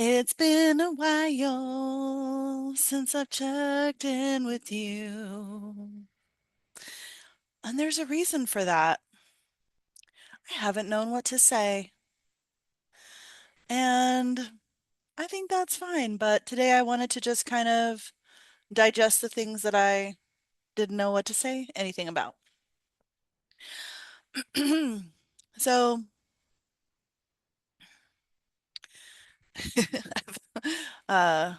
It's been a while since I've checked in with you. And there's a reason for that. I haven't known what to say. And I think that's fine. But today I wanted to just kind of digest the things that I didn't know what to say anything about. So, uh,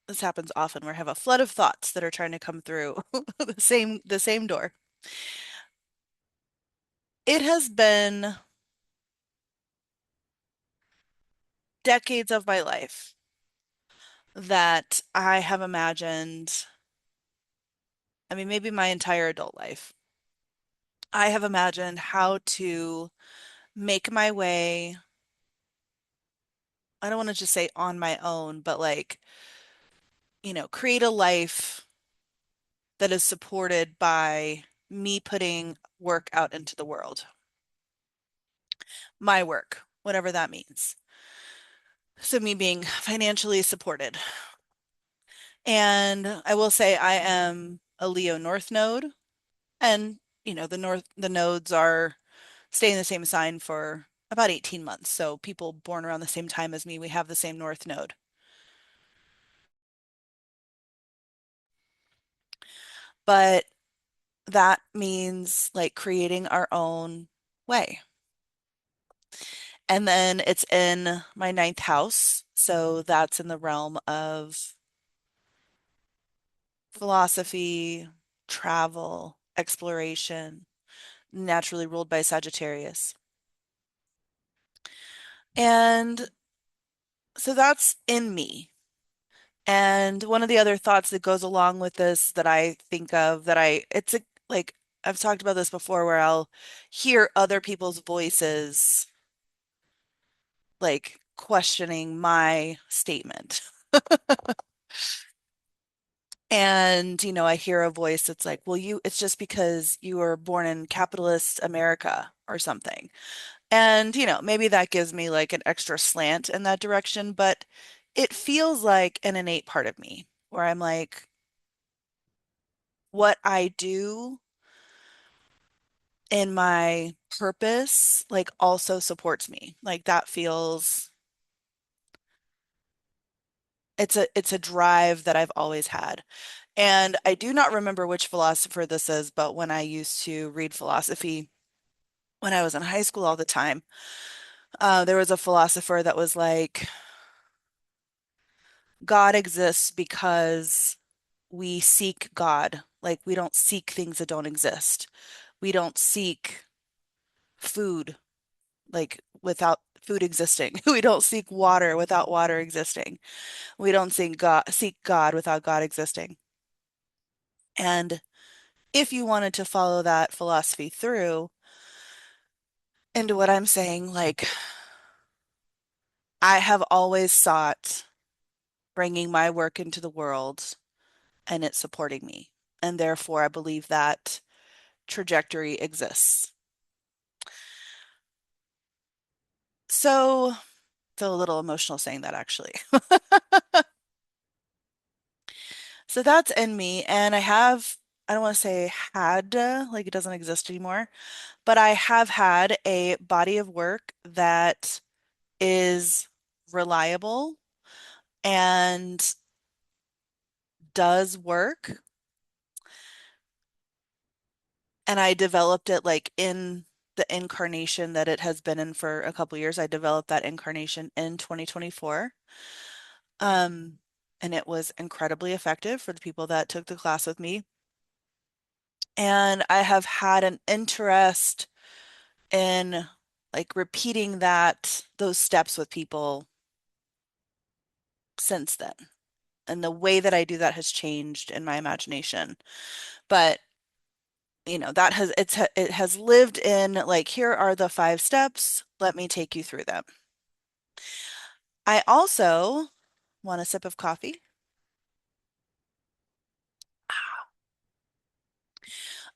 this happens often where I have a flood of thoughts that are trying to come through the same door. It has been decades of my life that I have imagined, I mean, maybe my entire adult life, I have imagined how to make my way. I don't want to just say on my own, but like, create a life that is supported by me putting work out into the world, my work, whatever that means. So, me being financially supported. And I will say I am a Leo North node, and the nodes are stay in the same sign for about 18 months. So people born around the same time as me, we have the same north node. But that means like creating our own way. And then it's in my ninth house. So that's in the realm of philosophy, travel, exploration, naturally ruled by Sagittarius. And so that's in me. And one of the other thoughts that goes along with this that I think of that it's a, like, I've talked about this before where I'll hear other people's voices like questioning my statement. And, I hear a voice that's like, well, it's just because you were born in capitalist America or something. And, maybe that gives me like an extra slant in that direction, but it feels like an innate part of me where I'm like, what I do in my purpose like also supports me. Like that feels it's a drive that I've always had. And I do not remember which philosopher this is, but when I used to read philosophy when I was in high school all the time, there was a philosopher that was like, God exists because we seek God. Like we don't seek things that don't exist. We don't seek food like without food existing. We don't seek water without water existing. We don't seek God without God existing. And if you wanted to follow that philosophy through into what I'm saying, like I have always sought bringing my work into the world and it's supporting me. And therefore, I believe that trajectory exists. So, feel a little emotional saying that actually. So that's in me. And I don't want to say had, like it doesn't exist anymore, but I have had a body of work that is reliable and does work. And I developed it like in the incarnation that it has been in for a couple years. I developed that incarnation in 2024. Um, and it was incredibly effective for the people that took the class with me. And I have had an interest in like repeating those steps with people since then. And the way that I do that has changed in my imagination. But, it has lived in like, here are the 5 steps. Let me take you through them. I also want a sip of coffee.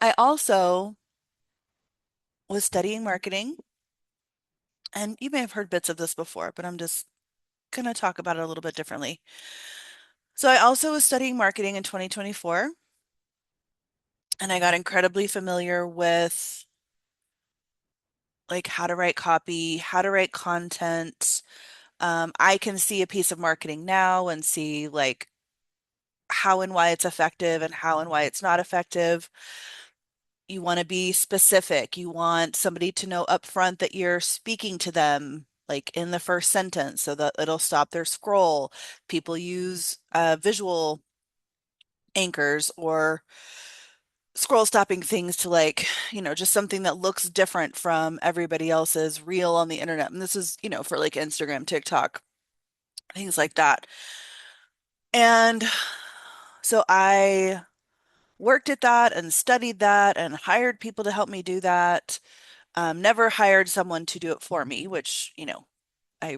I also was studying marketing, and you may have heard bits of this before, but I'm just going to talk about it a little bit differently. So I also was studying marketing in 2024, and I got incredibly familiar with like how to write copy, how to write content. I can see a piece of marketing now and see like how and why it's effective and how and why it's not effective. You want to be specific. You want somebody to know upfront that you're speaking to them, like in the first sentence, so that it'll stop their scroll. People use visual anchors or scroll stopping things to like, just something that looks different from everybody else's reel on the internet. And this is, for like Instagram, TikTok, things like that. And so I worked at that and studied that and hired people to help me do that. Never hired someone to do it for me, which, I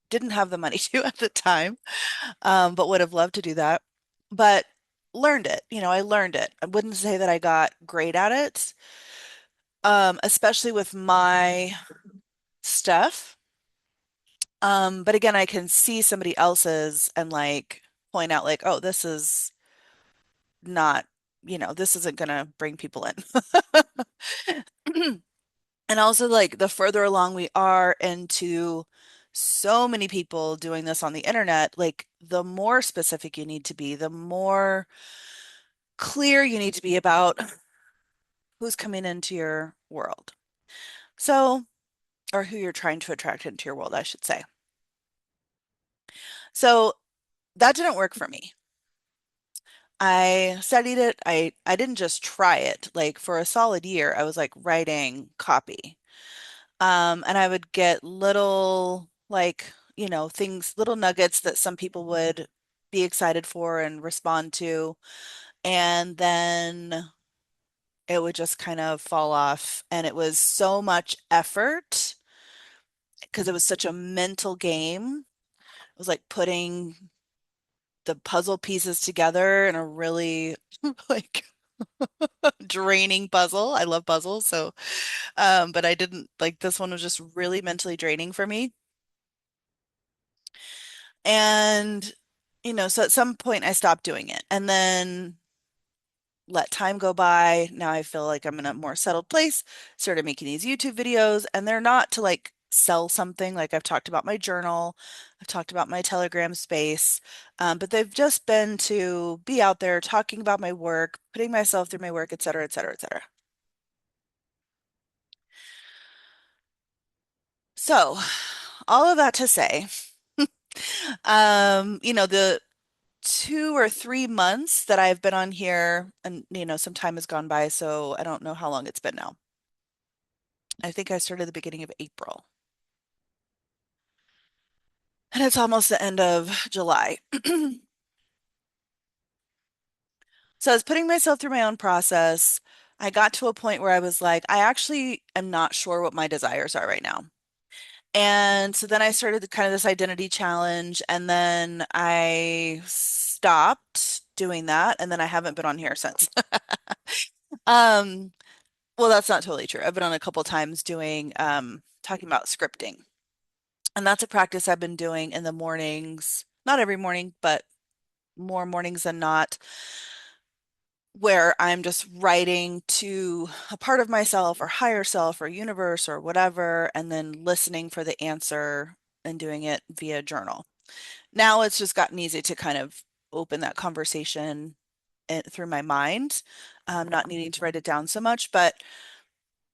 didn't have the money to at the time, but would have loved to do that. But learned it, I learned it. I wouldn't say that I got great at it, especially with my stuff. But again, I can see somebody else's and like point out like, oh, this is not, this isn't gonna bring people in. And also like the further along we are into so many people doing this on the internet, like the more specific you need to be, the more clear you need to be about who's coming into your world. So, or who you're trying to attract into your world, I should say. So that didn't work for me. I studied it. I didn't just try it. Like for a solid year, I was like writing copy. And I would get little like, things, little nuggets that some people would be excited for and respond to. And then it would just kind of fall off. And it was so much effort because it was such a mental game. It was like putting the puzzle pieces together in a really like draining puzzle. I love puzzles, so but I didn't like this one was just really mentally draining for me. And so at some point I stopped doing it and then let time go by. Now I feel like I'm in a more settled place, started making these YouTube videos, and they're not to like sell something. Like I've talked about my journal, I've talked about my Telegram space, but they've just been to be out there talking about my work, putting myself through my work, et cetera, et cetera, et cetera. So, all of that to say, the 2 or 3 months that I've been on here, and some time has gone by, so I don't know how long it's been now. I think I started the beginning of April, and it's almost the end of July. So I was putting myself through my own process. I got to a point where I was like, I actually am not sure what my desires are right now. And so then I started kind of this identity challenge, and then I stopped doing that, and then I haven't been on here since. Um, well, that's not totally true. I've been on a couple times doing talking about scripting. And that's a practice I've been doing in the mornings, not every morning, but more mornings than not, where I'm just writing to a part of myself or higher self or universe or whatever, and then listening for the answer and doing it via journal. Now it's just gotten easy to kind of open that conversation through my mind, not needing to write it down so much, but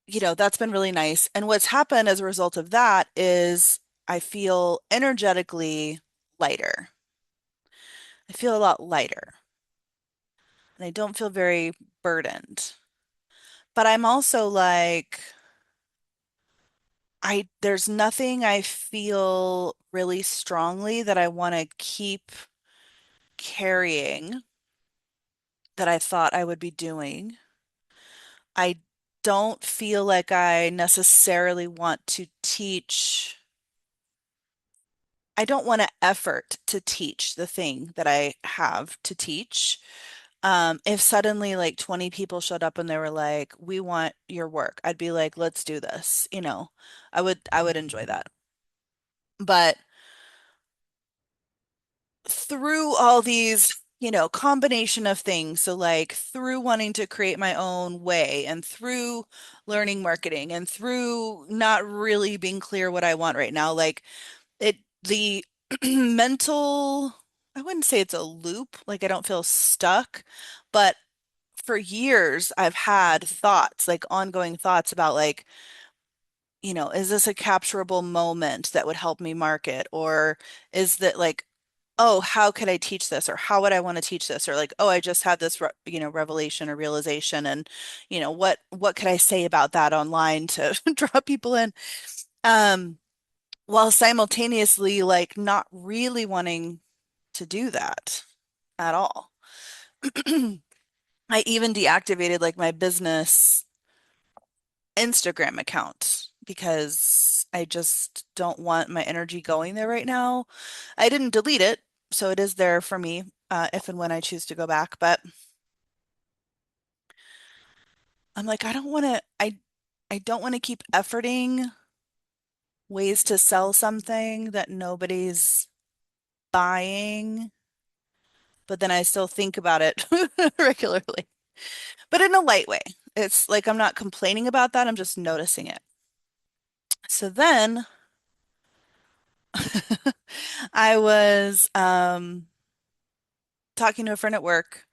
that's been really nice. And what's happened as a result of that is I feel energetically lighter. I feel a lot lighter and I don't feel very burdened. But I'm also like, there's nothing I feel really strongly that I want to keep carrying that I thought I would be doing. I don't feel like I necessarily want to teach. I don't want to effort to teach the thing that I have to teach. If suddenly like 20 people showed up and they were like, "We want your work," I'd be like, "Let's do this." I would enjoy that. But through all these, combination of things, so like through wanting to create my own way and through learning marketing and through not really being clear what I want right now, like the mental, I wouldn't say it's a loop, like I don't feel stuck, but for years I've had thoughts, like ongoing thoughts about like, is this a capturable moment that would help me market? Or is that like, oh, how could I teach this? Or how would I want to teach this? Or like, oh, I just had this, revelation or realization, and what could I say about that online to draw people in? Um, while simultaneously like not really wanting to do that at all. I even deactivated like my business Instagram account because I just don't want my energy going there right now. I didn't delete it, so it is there for me if and when I choose to go back. But I'm like, I don't want to keep efforting ways to sell something that nobody's buying, but then I still think about it regularly, but in a light way. It's like I'm not complaining about that, I'm just noticing it. So then I was talking to a friend at work,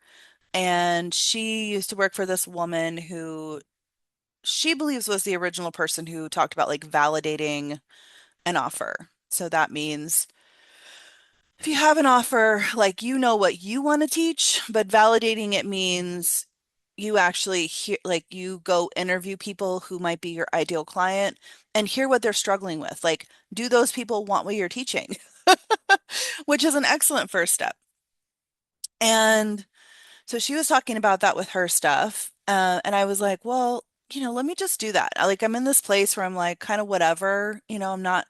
and she used to work for this woman who she believes was the original person who talked about like validating an offer. So that means if you have an offer, like you know what you want to teach, but validating it means you actually hear, like you go interview people who might be your ideal client and hear what they're struggling with. Like, do those people want what you're teaching? Which is an excellent first step. And so she was talking about that with her stuff. And I was like, well, let me just do that. Like, I'm in this place where I'm like, kind of whatever, I'm not,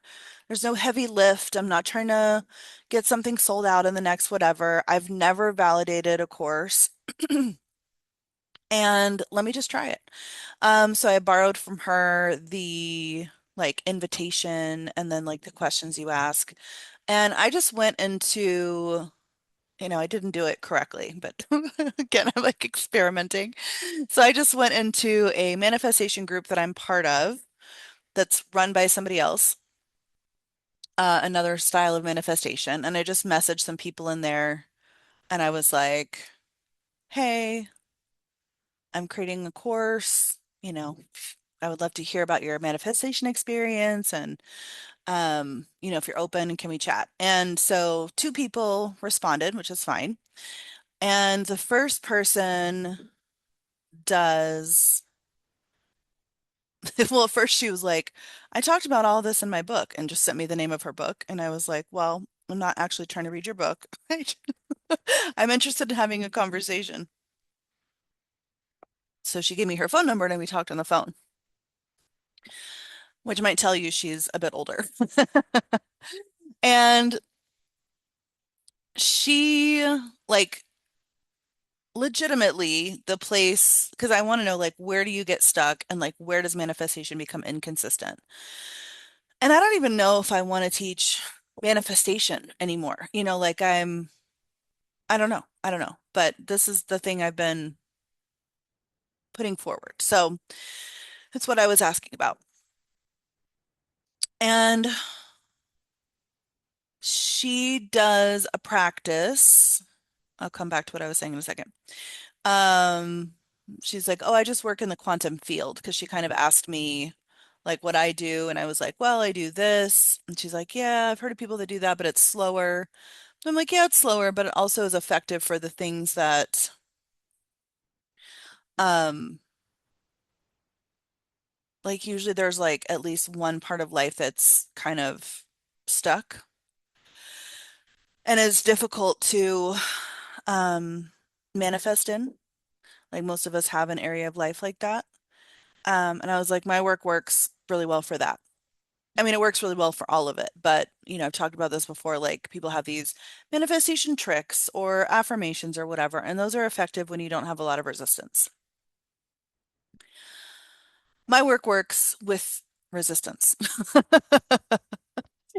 there's no heavy lift. I'm not trying to get something sold out in the next whatever. I've never validated a course. And let me just try it. So I borrowed from her the like invitation and then like the questions you ask. And I just went into, I didn't do it correctly, but again, I'm like experimenting. So I just went into a manifestation group that I'm part of that's run by somebody else, another style of manifestation. And I just messaged some people in there and I was like, hey, I'm creating a course, I would love to hear about your manifestation experience and if you're open, can we chat? And so two people responded, which is fine. And the first person does well, at first she was like, I talked about all this in my book and just sent me the name of her book. And I was like, well, I'm not actually trying to read your book. I'm interested in having a conversation. So she gave me her phone number and we talked on the phone, which might tell you she's a bit older. And she, like, legitimately the place, because I want to know, like, where do you get stuck and, like, where does manifestation become inconsistent? And I don't even know if I want to teach manifestation anymore. Like I don't know. I don't know. But this is the thing I've been putting forward. So that's what I was asking about. And she does a practice. I'll come back to what I was saying in a second. Um, she's like, "Oh, I just work in the quantum field," because she kind of asked me like what I do, and I was like, "Well, I do this." And she's like, "Yeah, I've heard of people that do that, but it's slower." I'm like, "Yeah, it's slower, but it also is effective for the things that um like usually there's like at least one part of life that's kind of stuck and is difficult to um manifest in. Like most of us have an area of life like that. And I was like, my work works really well for that. I mean, it works really well for all of it, but I've talked about this before, like people have these manifestation tricks or affirmations or whatever, and those are effective when you don't have a lot of resistance. My work works with resistance.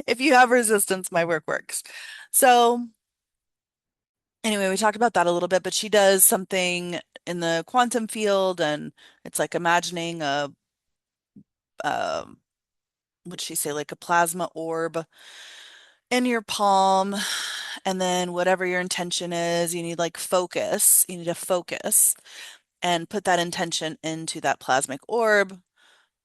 If you have resistance, my work works. So Anyway, we talked about that a little bit, but she does something in the quantum field, and it's like imagining um, what'd she say, like a plasma orb in your palm, and then whatever your intention is, you need like focus. You need to focus and put that intention into that plasmic orb,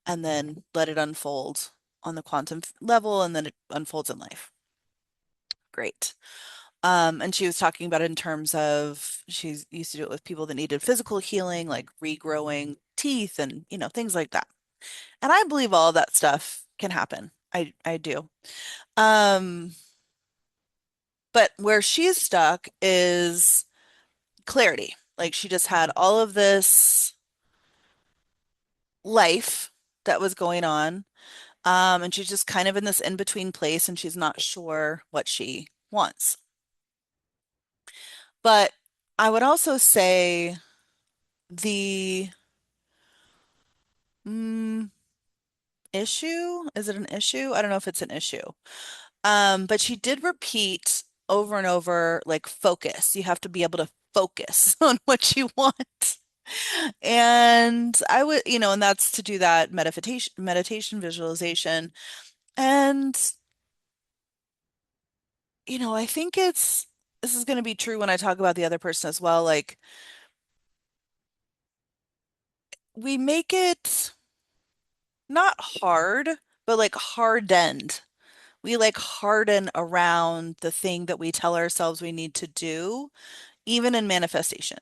and then let it unfold on the quantum level, and then it unfolds in life. Great. And she was talking about it in terms of she's used to do it with people that needed physical healing, like regrowing teeth and, things like that. And I believe all of that stuff can happen. I do. Um, but where she's stuck is clarity. Like she just had all of this life that was going on. And she's just kind of in this in-between place and she's not sure what she wants. But I would also say the mm, issue, is it an issue? I don't know if it's an issue. But she did repeat over and over, like focus. You have to be able to focus on what you want. And I would, and that's to do that meditation visualization. And, I think this is going to be true when I talk about the other person as well. Like we make it not hard, but like hardened. We like harden around the thing that we tell ourselves we need to do, even in manifestation.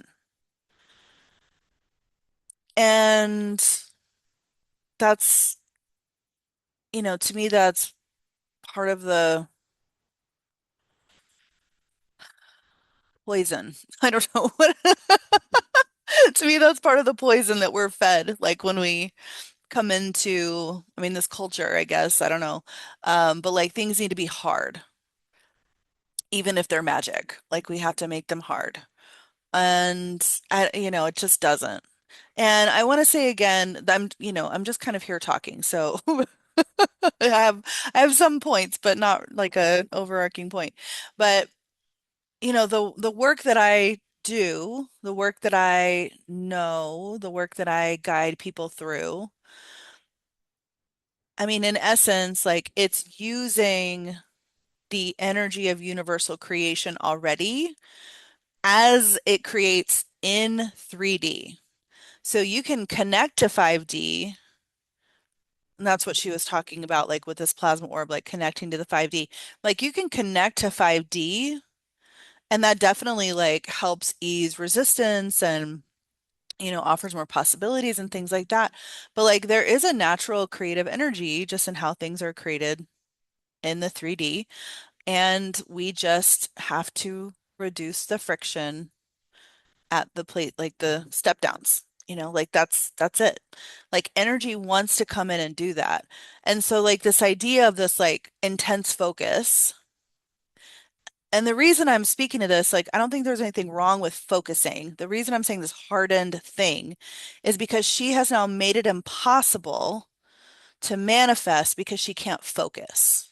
And that's, to me, that's part of the poison. I don't know what, to me, that's part of the poison that we're fed. Like when we come into, I mean, this culture, I guess, I don't know. But like things need to be hard, even if they're magic. Like we have to make them hard. And it just doesn't. And I want to say again, I'm just kind of here talking. So I have I have some points, but not like a overarching point. But the work that I do, the work that I know, the work that I guide people through, I mean, in essence, like it's using the energy of universal creation already as it creates in 3D. So you can connect to 5D. And that's what she was talking about, like with this plasma orb, like connecting to the 5D. Like you can connect to 5D, and that definitely like helps ease resistance and, offers more possibilities and things like that. But like there is a natural creative energy just in how things are created in the 3D. And we just have to reduce the friction at the plate, like the step downs. Like that's it. Like energy wants to come in and do that. And so like this idea of this like intense focus, and the reason I'm speaking to this, like I don't think there's anything wrong with focusing. The reason I'm saying this hardened thing is because she has now made it impossible to manifest because she can't focus.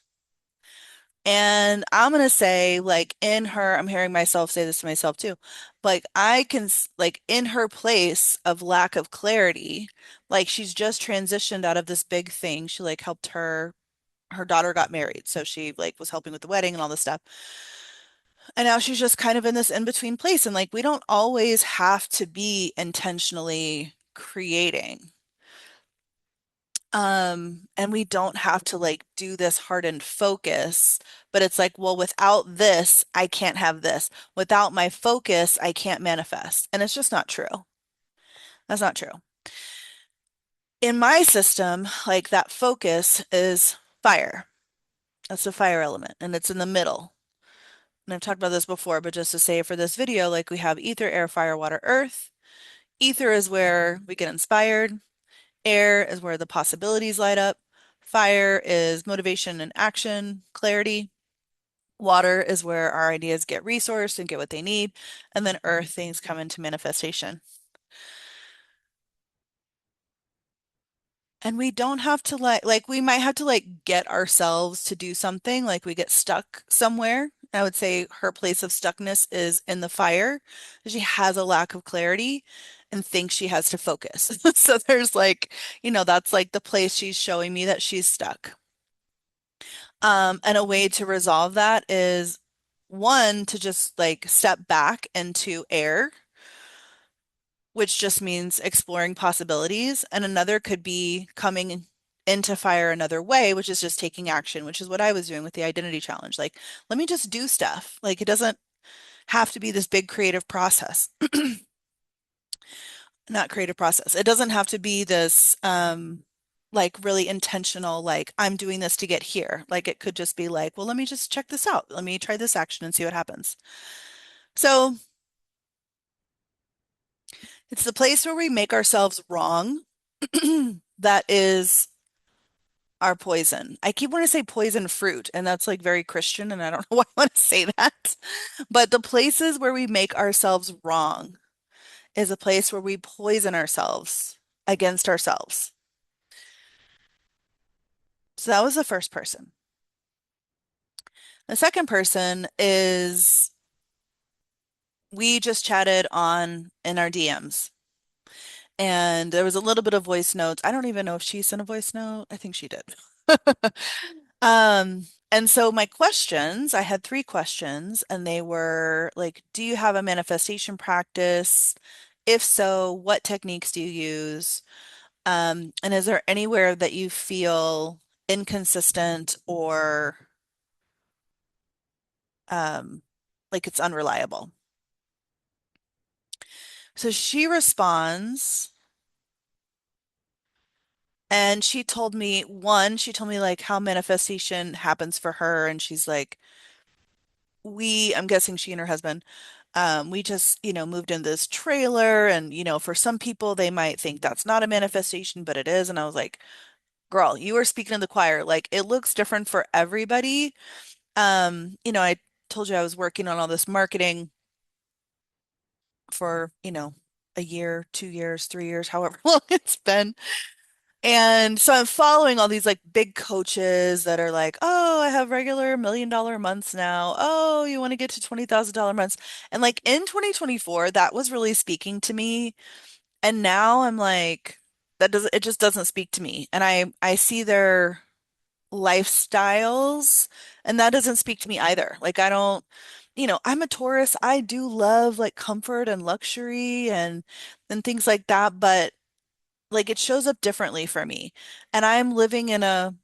And I'm gonna say, like, in her, I'm hearing myself say this to myself too. Like, I can, like, in her place of lack of clarity, like, she's just transitioned out of this big thing. She, like, helped her daughter got married. So she, like, was helping with the wedding and all this stuff. And now she's just kind of in this in-between place. And, like, we don't always have to be intentionally creating. And we don't have to like do this hardened focus, but it's like, well, without this, I can't have this. Without my focus, I can't manifest. And it's just not true. That's not true. In my system, like that focus is fire. That's the fire element, and it's in the middle. And I've talked about this before, but just to say for this video, like we have ether, air, fire, water, earth. Ether is where we get inspired. Air is where the possibilities light up. Fire is motivation and action, clarity. Water is where our ideas get resourced and get what they need. And then earth, things come into manifestation. And we don't have to like we might have to like get ourselves to do something, like we get stuck somewhere I would say her place of stuckness is in the fire. She has a lack of clarity and thinks she has to focus. So there's like, that's like the place she's showing me that she's stuck. And a way to resolve that is one, to just like step back into air, which just means exploring possibilities. And another could be coming into fire another way, which is just taking action, which is what I was doing with the identity challenge. Like, let me just do stuff. Like, it doesn't have to be this big creative process, not creative process. It doesn't have to be this, like really intentional, like I'm doing this to get here. Like it could just be like, well, let me just check this out. Let me try this action and see what happens. So it's the place where we make ourselves wrong that is our poison. I keep wanting to say poison fruit, and that's like very Christian, and I don't know why I want to say that. But the places where we make ourselves wrong is a place where we poison ourselves against ourselves. So that was the first person. The second person is we just chatted on in our DMs. And there was a little bit of voice notes. I don't even know if she sent a voice note. I think she did. And so my questions, I had three questions, and they were like, do you have a manifestation practice? If so, what techniques do you use? And is there anywhere that you feel inconsistent or um, like it's unreliable? So she responds, and she told me one, she told me like how manifestation happens for her, and she's like, I'm guessing she and her husband, we just, moved in this trailer, and for some people they might think that's not a manifestation, but it is. And I was like, girl, you are speaking to the choir. Like it looks different for everybody. I told you I was working on all this marketing for, a year, 2 years, 3 years, however long it's been. And so I'm following all these like big coaches that are like, oh, I have regular $1 million months now. Oh, you want to get to $20,000 months. And like in 2024, that was really speaking to me. And now I'm like, it just doesn't speak to me. And I see their lifestyles, and that doesn't speak to me either. Like I don't, I'm a Taurus. I do love like comfort and luxury and things like that, but like it shows up differently for me. And I'm living in a,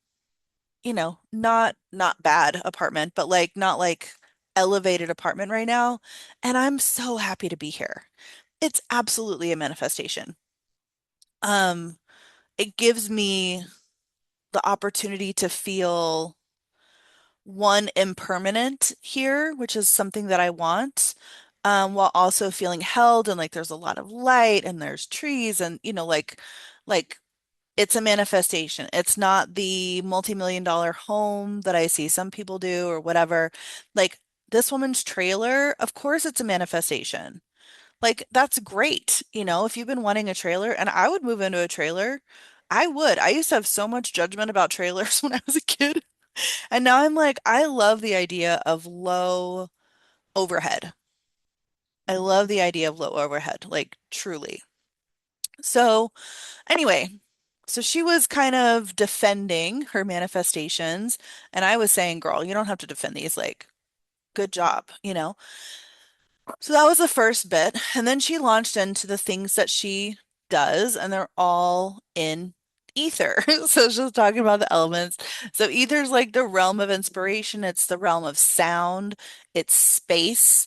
not bad apartment, but like not like elevated apartment right now, and I'm so happy to be here. It's absolutely a manifestation. Um, it gives me the opportunity to feel one impermanent here, which is something that I want, while also feeling held and like there's a lot of light and there's trees and like it's a manifestation. It's not the multi-million dollar home that I see some people do or whatever. Like this woman's trailer, of course it's a manifestation. Like that's great. If you've been wanting a trailer, and I would move into a trailer, I would. I used to have so much judgment about trailers when I was a kid. And now I'm like, I love the idea of low overhead. I love the idea of low overhead, like truly. So anyway, so she was kind of defending her manifestations, and I was saying, girl, you don't have to defend these. Like, good job. So that was the first bit. And then she launched into the things that she does, and they're all in ether. So she was talking about the elements. So ether's like the realm of inspiration, it's the realm of sound, it's space.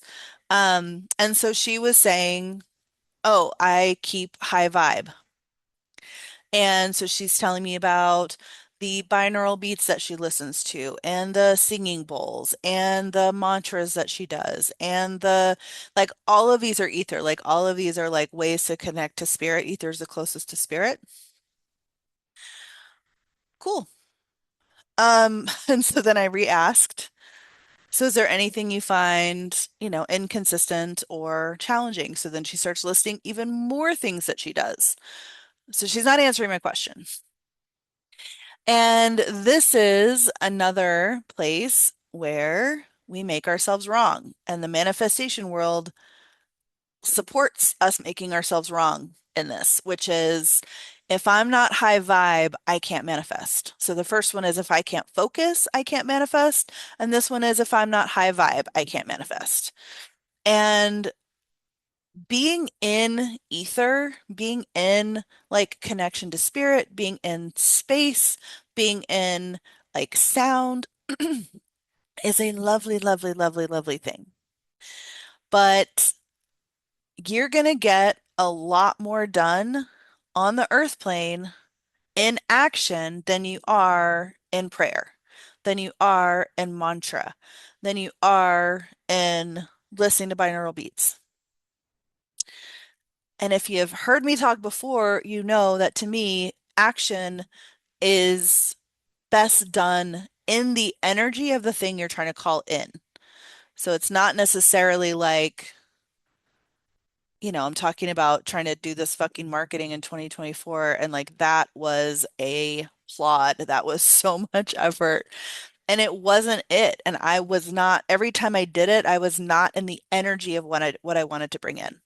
And so she was saying, oh, I keep high vibe. And so she's telling me about the binaural beats that she listens to, and the singing bowls, and the mantras that she does, and like all of these are ether. Like all of these are like ways to connect to spirit. Ether is the closest to spirit. Cool. And so then I re-asked, so is there anything you find, inconsistent or challenging? So then she starts listing even more things that she does. So she's not answering my question. And this is another place where we make ourselves wrong. And the manifestation world supports us making ourselves wrong in this, which is if I'm not high vibe, I can't manifest. So the first one is if I can't focus, I can't manifest. And this one is if I'm not high vibe, I can't manifest. And being in ether, being in like connection to spirit, being in space, being in like sound is a lovely, lovely, lovely, lovely thing. But you're going to get a lot more done on the earth plane in action than you are in prayer, than you are in mantra, than you are in listening to binaural beats. And if you've heard me talk before, you know that to me, action is best done in the energy of the thing you're trying to call in. So it's not necessarily like, I'm talking about trying to do this fucking marketing in 2024, and like that was a plod. That was so much effort. And it wasn't it. And I was not, every time I did it, I was not in the energy of what I wanted to bring in.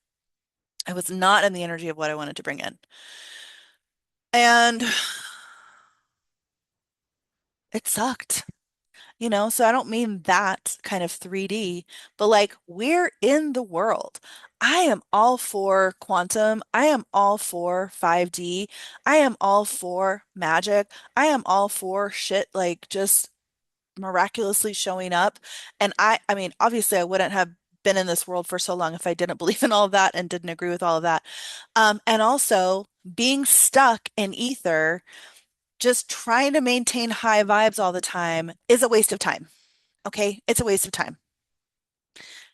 I was not in the energy of what I wanted to bring in. And it sucked. So I don't mean that kind of 3D, but like we're in the world. I am all for quantum. I am all for 5D. I am all for magic. I am all for shit like just miraculously showing up. And I mean, obviously I wouldn't have been in this world for so long if I didn't believe in all of that and didn't agree with all of that. And also being stuck in ether, just trying to maintain high vibes all the time is a waste of time. Okay. It's a waste of time.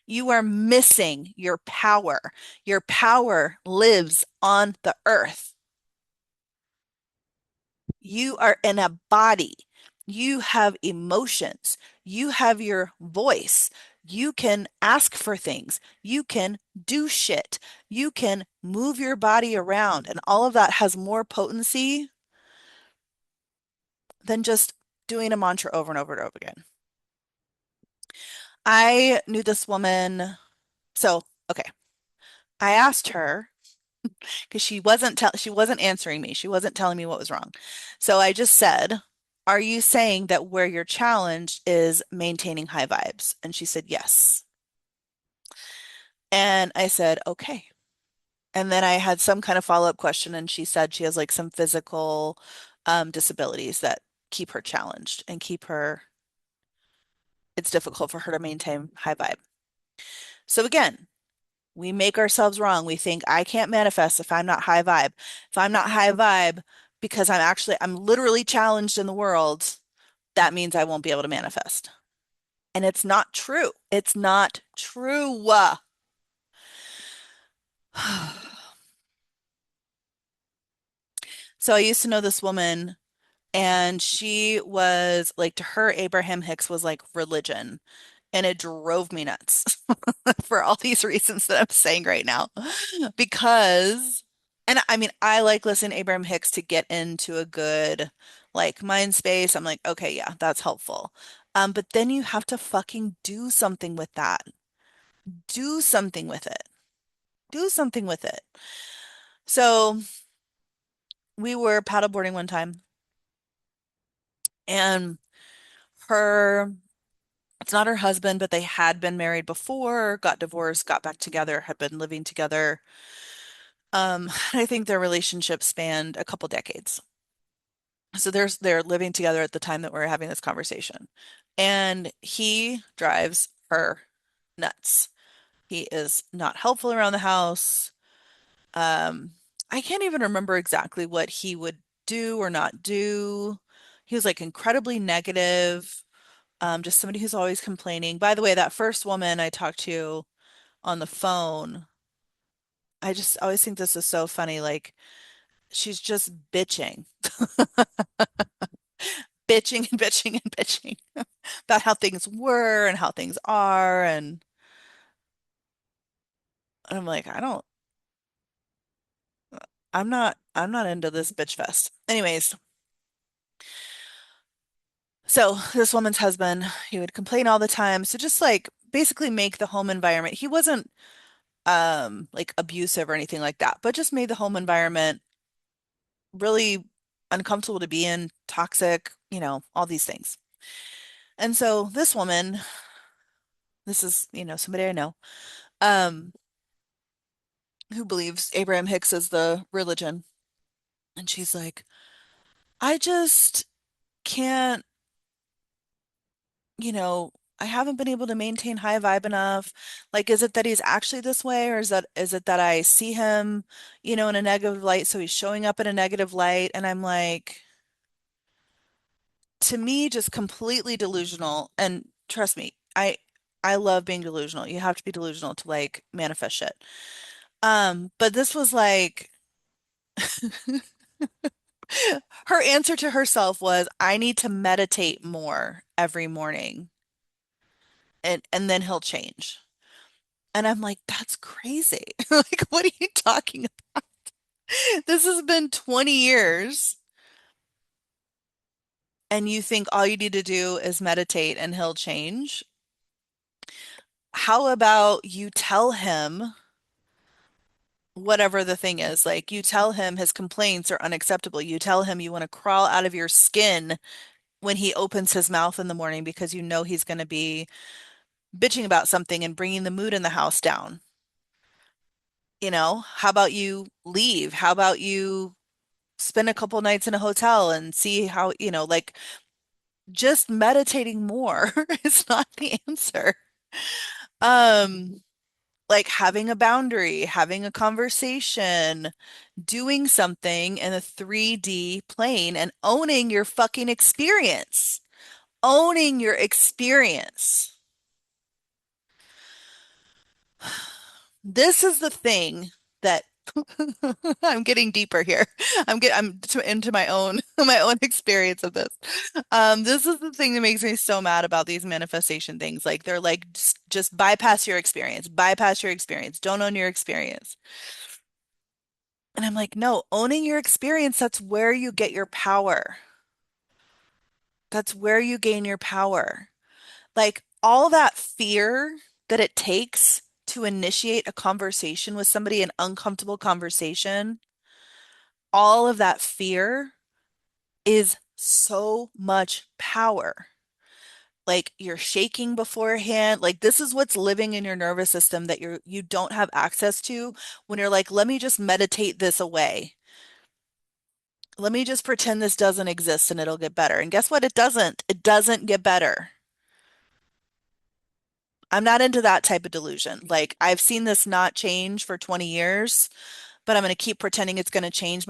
You are missing your power. Your power lives on the earth. You are in a body. You have emotions. You have your voice. You can ask for things. You can do shit. You can move your body around. And all of that has more potency than just doing a mantra over and over and over again. I knew this woman. So, okay. I asked her because she wasn't answering me. She wasn't telling me what was wrong. So I just said, "Are you saying that where your challenge is maintaining high vibes?" And she said, "Yes." And I said, "Okay." And then I had some kind of follow-up question, and she said she has like some physical disabilities that keep her challenged and it's difficult for her to maintain high vibe. So again, we make ourselves wrong. We think I can't manifest if I'm not high vibe. If I'm not high vibe because I'm literally challenged in the world, that means I won't be able to manifest. And it's not true. It's not true. So I used to know this woman, and she was like, to her, Abraham Hicks was like religion. And it drove me nuts for all these reasons that I'm saying right now. Because, and I mean, I like listening to Abraham Hicks to get into a good like mind space. I'm like, okay, yeah, that's helpful. But then you have to fucking do something with that. Do something with it. Do something with it. So we were paddleboarding one time, and her, it's not her husband, but they had been married before, got divorced, got back together, had been living together. I think their relationship spanned a couple decades. So they're living together at the time that we're having this conversation. And he drives her nuts. He is not helpful around the house. Um, I can't even remember exactly what he would do or not do. He was like incredibly negative, just somebody who's always complaining. By the way, that first woman I talked to on the phone, I just always think this is so funny. Like, she's just bitching, bitching and bitching and bitching about how things were and how things are. And I'm like, I'm not into this bitch fest. Anyways, So this woman's husband, he would complain all the time. So just like basically make the home environment. He wasn't like abusive or anything like that, but just made the home environment really uncomfortable to be in, toxic, all these things. And so this woman, this is, somebody I know, um, who believes Abraham Hicks is the religion. And she's like, I just can't, you know, I haven't been able to maintain high vibe enough. Like, is it that he's actually this way, or is it that I see him, in a negative light, so he's showing up in a negative light? And I'm like, to me, just completely delusional. And trust me, I love being delusional. You have to be delusional to like manifest shit. But this was like her answer to herself was, I need to meditate more every morning and then he'll change. And I'm like, that's crazy. Like, what are you talking about? This has been 20 years and you think all you need to do is meditate and he'll change. How about you tell him whatever the thing is? Like, you tell him his complaints are unacceptable. You tell him you want to crawl out of your skin when he opens his mouth in the morning because you know he's going to be bitching about something and bringing the mood in the house down. How about you leave? How about you spend a couple nights in a hotel and see how, like just meditating more is not the answer. Um, like having a boundary, having a conversation, doing something in a 3D plane and owning your fucking experience. Owning your experience. This is the thing that I'm getting deeper here. Into my own my own experience of this. This is the thing that makes me so mad about these manifestation things. Like they're like just bypass your experience, bypass your experience, don't own your experience. And I'm like, no, owning your experience, that's where you get your power. That's where you gain your power. Like all that fear that it takes to initiate a conversation with somebody, an uncomfortable conversation, all of that fear is so much power. Like you're shaking beforehand. Like this is what's living in your nervous system that you don't have access to when you're like, let me just meditate this away. Let me just pretend this doesn't exist and it'll get better. And guess what? It doesn't. It doesn't get better. I'm not into that type of delusion. Like I've seen this not change for 20 years, but I'm going to keep pretending it's going to change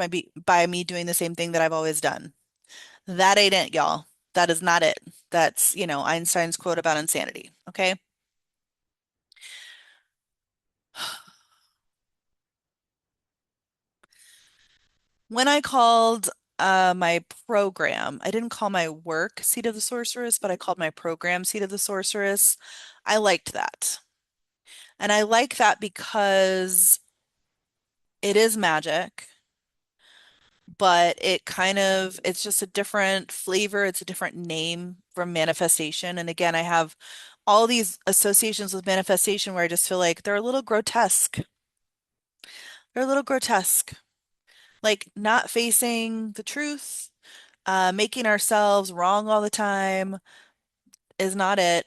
by me doing the same thing that I've always done. That ain't it, y'all. That is not it. That's, Einstein's quote about insanity. Okay. When I called my program, I didn't call my work Seat of the Sorceress, but I called my program Seat of the Sorceress. I liked that. And I like that because it is magic, but it's just a different flavor. It's a different name from manifestation. And again, I have all these associations with manifestation where I just feel like they're a little grotesque. They're a little grotesque. Like not facing the truth, making ourselves wrong all the time is not it.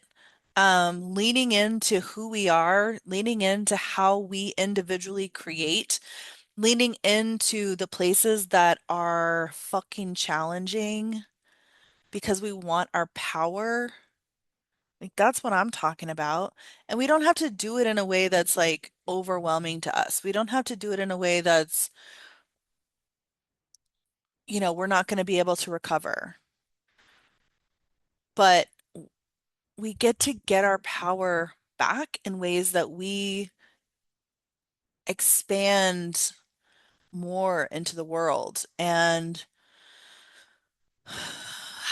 Leaning into who we are, leaning into how we individually create, leaning into the places that are fucking challenging because we want our power. Like that's what I'm talking about. And we don't have to do it in a way that's like overwhelming to us. We don't have to do it in a way that's, we're not going to be able to recover. But we get our power back in ways that we expand more into the world and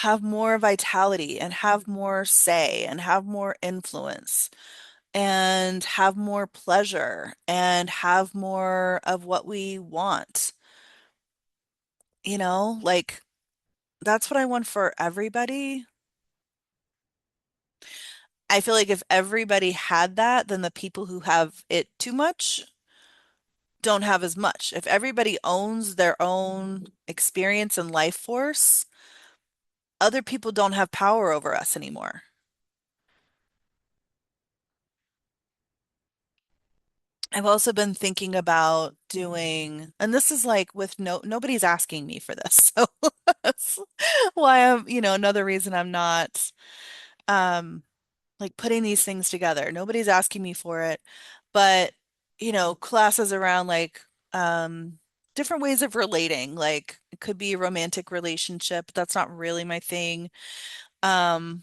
have more vitality and have more say and have more influence and have more pleasure and have more of what we want. Like that's what I want for everybody. I feel like if everybody had that, then the people who have it too much don't have as much. If everybody owns their own experience and life force, other people don't have power over us anymore. I've also been thinking about doing, and this is like with nobody's asking me for this. So that's why another reason I'm not um like putting these things together. Nobody's asking me for it, but classes around like different ways of relating. Like it could be a romantic relationship. That's not really my thing.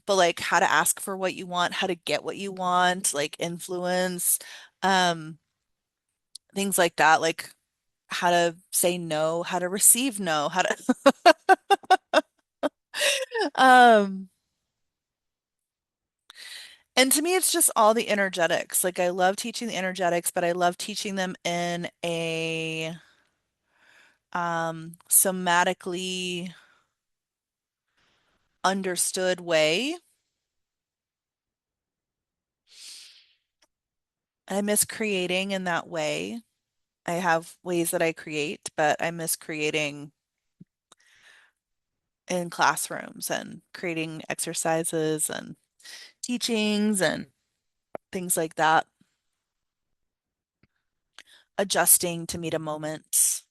But like how to ask for what you want, how to get what you want, like influence, um, things like that, like how to say no, how to receive no, how to um and to me it's just all the energetics. Like I love teaching the energetics, but I love teaching them in a somatically understood way. I miss creating in that way. I have ways that I create, but I miss creating in classrooms and creating exercises and teachings and things like that, adjusting to meet a moment.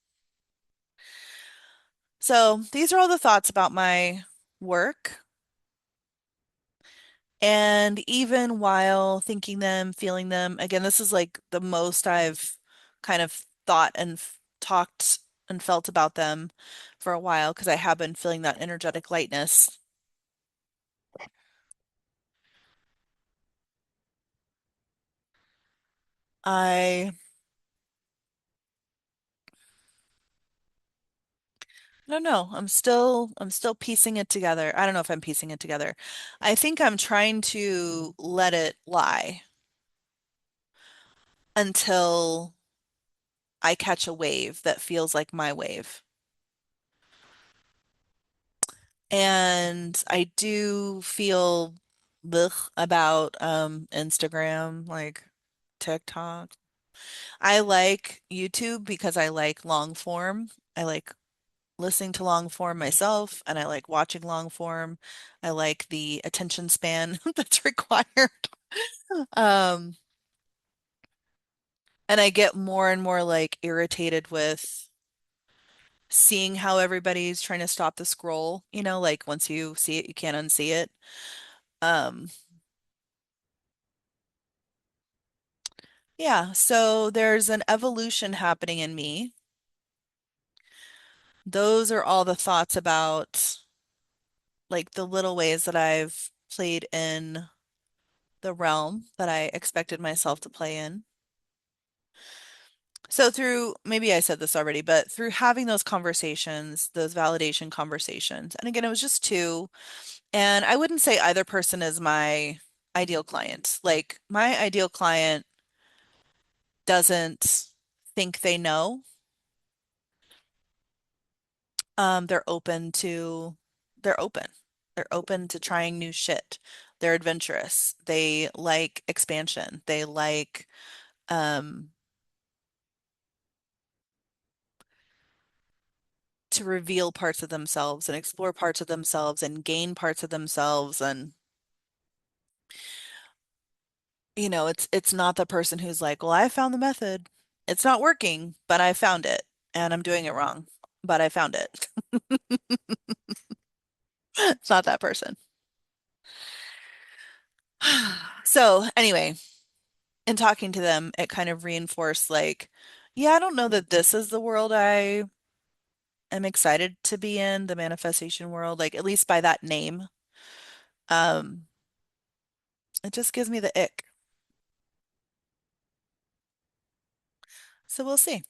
So these are all the thoughts about my work. And even while thinking them, feeling them, again, this is like the most I've kind of thought and talked and felt about them for a while because I have been feeling that energetic lightness. I don't know. I'm still piecing it together. I don't know if I'm piecing it together. I think I'm trying to let it lie until I catch a wave that feels like my wave. And I do feel blech about Instagram, like TikTok. I like YouTube because I like long form. I like listening to long form myself and I like watching long form. I like the attention span that's required. Um, and I get more and more like irritated with seeing how everybody's trying to stop the scroll, like once you see it, you can't unsee it. Um, yeah, so there's an evolution happening in me. Those are all the thoughts about like the little ways that I've played in the realm that I expected myself to play in. So through, maybe I said this already, but through having those conversations, those validation conversations, and again, it was just two, and I wouldn't say either person is my ideal client. Like my ideal client doesn't think they know. They're open to, they're open. They're open to trying new shit. They're adventurous. They like expansion. They like um to reveal parts of themselves and explore parts of themselves and gain parts of themselves and it's not the person who's like, "Well, I found the method. It's not working, but I found it and I'm doing it wrong, but I found it." It's not that person. So, anyway, in talking to them, it kind of reinforced like, yeah, I don't know that this is the world I am excited to be in, the manifestation world, like at least by that name. Um, it just gives me the ick. So we'll see.